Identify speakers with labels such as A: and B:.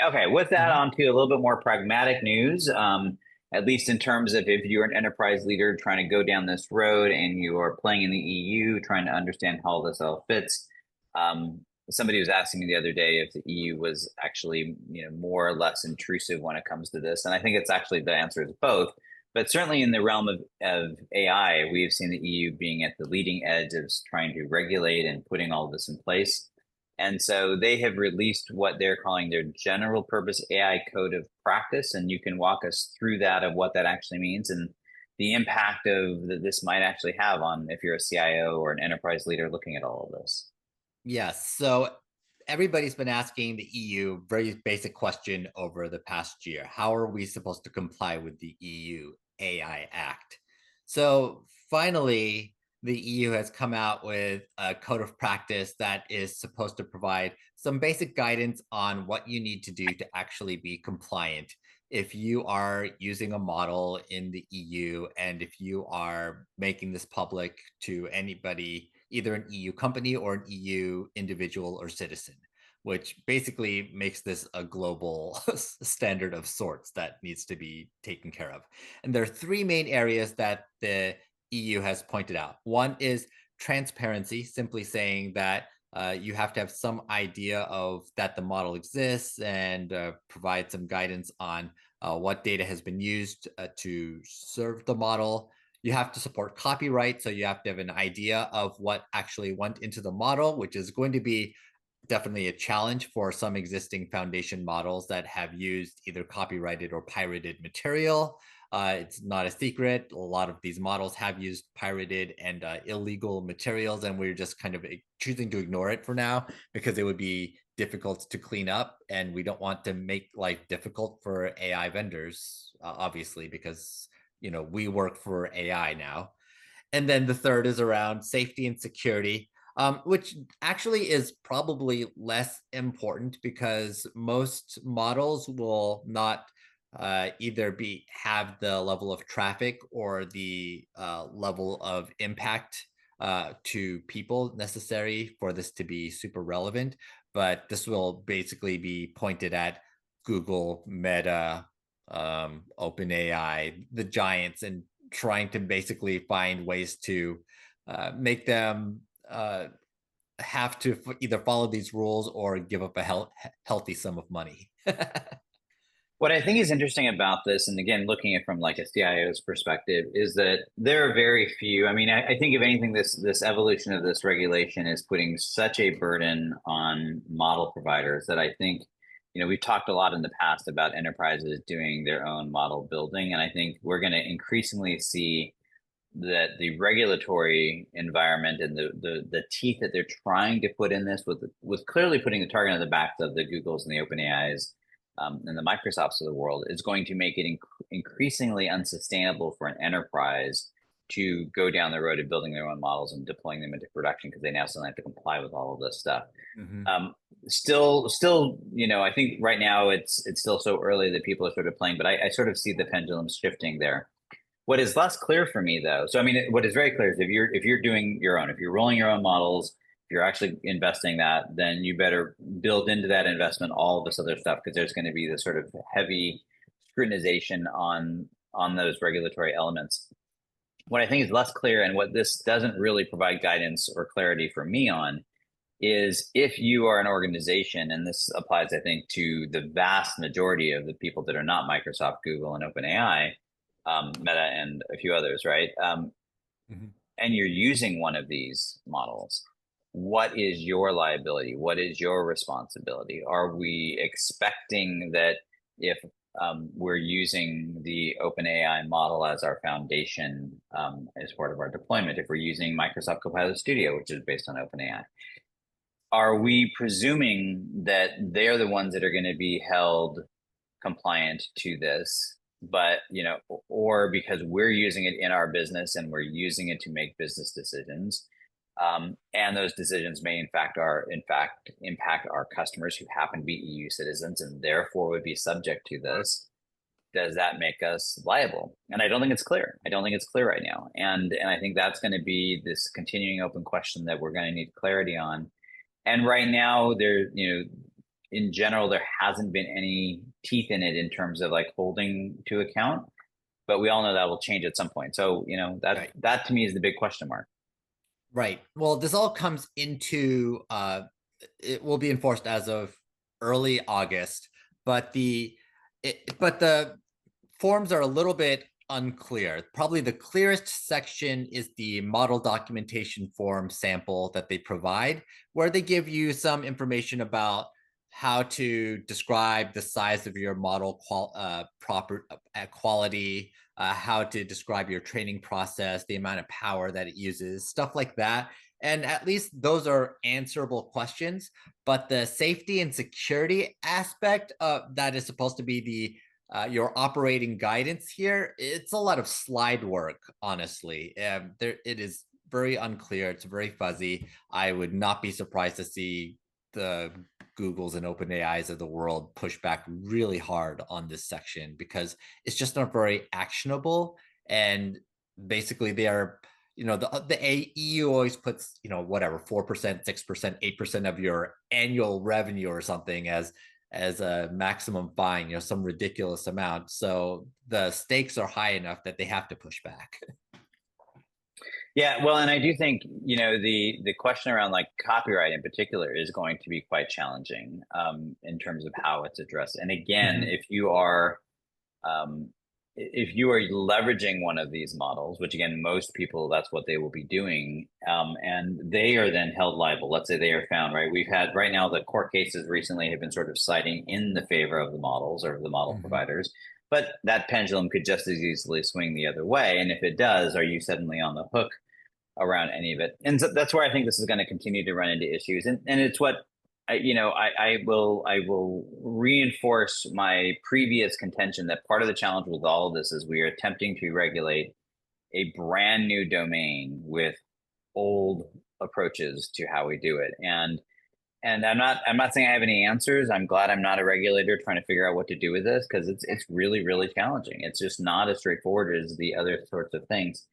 A: Okay, with that
B: Mhm.
A: on to a little bit more pragmatic news, at least in terms of if you're an enterprise leader trying to go down this road and you're playing in the EU, trying to understand how this all fits. Somebody was asking me the other day if the EU was actually, more or less intrusive when it comes to this. And I think it's actually the answer is both. But certainly in the realm of AI, we've seen the EU being at the leading edge of trying to regulate and putting all this in place. And so they have released what they're calling their general purpose AI code of practice. And you can walk us through that of what that actually means and the impact of that this might actually have on if you're a CIO or an enterprise leader looking at all of this.
B: Yes. So everybody's been asking the EU very basic question over the past year. How are we supposed to comply with the EU AI Act? So finally, the EU has come out with a code of practice that is supposed to provide some basic guidance on what you need to do to actually be compliant if you are using a model in the EU and if you are making this public to anybody, either an EU company or an EU individual or citizen, which basically makes this a global standard of sorts that needs to be taken care of. And there are three main areas that the EU has pointed out. One is transparency, simply saying that you have to have some idea of that the model exists and provide some guidance on what data has been used to serve the model. You have to support copyright, so you have to have an idea of what actually went into the model, which is going to be definitely a challenge for some existing foundation models that have used either copyrighted or pirated material. It's not a secret. A lot of these models have used pirated and illegal materials, and we're just kind of choosing to ignore it for now because it would be difficult to clean up. And we don't want to make life difficult for AI vendors, obviously, because we work for AI now. And then the third is around safety and security, which actually is probably less important because most models will not either have the level of traffic or the level of impact to people necessary for this to be super relevant. But this will basically be pointed at Google, Meta, OpenAI, the giants, and trying to basically find ways to make them have to either follow these rules or give up a healthy sum of money.
A: What I think is interesting about this, and again, looking at it from like a CIO's perspective, is that there are very few. I mean, I think if anything, this evolution of this regulation is putting such a burden on model providers that I think, we've talked a lot in the past about enterprises doing their own model building, and I think we're going to increasingly see that the regulatory environment and the teeth that they're trying to put in this with clearly putting the target on the backs of the Googles and the OpenAIs and the Microsofts of the world is going to make it increasingly unsustainable for an enterprise to go down the road of building their own models and deploying them into production because they now suddenly have to comply with all of this stuff.
B: Mm-hmm.
A: Still, I think right now it's still so early that people are sort of playing, but I sort of see the pendulum shifting there. What is less clear for me though, so I mean, what is very clear is if you're doing your own, if you're rolling your own models, if you're actually investing that, then you better build into that investment all of this other stuff because there's going to be this sort of heavy scrutinization on those regulatory elements. What I think is less clear and what this doesn't really provide guidance or clarity for me on is if you are an organization, and this applies, I think, to the vast majority of the people that are not Microsoft, Google, and OpenAI, Meta, and a few others, right?
B: Mm-hmm.
A: And you're using one of these models, what is your liability? What is your responsibility? Are we expecting that if we're using the OpenAI model as our foundation as part of our deployment, if we're using Microsoft Copilot Studio, which is based on OpenAI, are we presuming that they're the ones that are going to be held compliant to this, but or because we're using it in our business and we're using it to make business decisions, and those decisions may in fact impact our customers who happen to be EU citizens and therefore would be subject to this. Does that make us liable? And I don't think it's clear. I don't think it's clear right now, and I think that's going to be this continuing open question that we're going to need clarity on. And right now, there, in general, there hasn't been any teeth in it in terms of like holding to account, but we all know that will change at some point. So,
B: Right.
A: that to me is the big question mark.
B: Right. Well, this all comes into it will be enforced as of early August, but the forms are a little bit unclear. Probably the clearest section is the model documentation form sample that they provide, where they give you some information about how to describe the size of your model quality, how to describe your training process, the amount of power that it uses, stuff like that. And at least those are answerable questions. But the safety and security aspect that is supposed to be the your operating guidance here, it's a lot of slide work, honestly. It is very unclear. It's very fuzzy. I would not be surprised to see the Googles and OpenAIs of the world push back really hard on this section because it's just not very actionable. And basically, they are, the EU always puts, whatever, 4%, 6%, 8% of your annual revenue or something as a maximum fine, some ridiculous amount. So the stakes are high enough that they have to push back.
A: Yeah, well, and I do think, the question around like copyright in particular is going to be quite challenging in terms of how it's addressed. And again,
B: Mhm.
A: um, if you are leveraging one of these models, which again, most people, that's what they will be doing, and they are then held liable. Let's say they are found, right? We've had right now the court cases recently have been sort of citing in the favor of the models or the model
B: Mhm.
A: providers, but that pendulum could just as easily swing the other way. And if it does, are you suddenly on the hook around any of it? And so that's where I think this is going to continue to run into issues. And it's what I will reinforce my previous contention that part of the challenge with all of this is we are attempting to regulate a brand new domain with old approaches to how we do it. And I'm not saying I have any answers. I'm glad I'm not a regulator trying to figure out what to do with this because it's really, really challenging. It's just not as straightforward as the other sorts of things.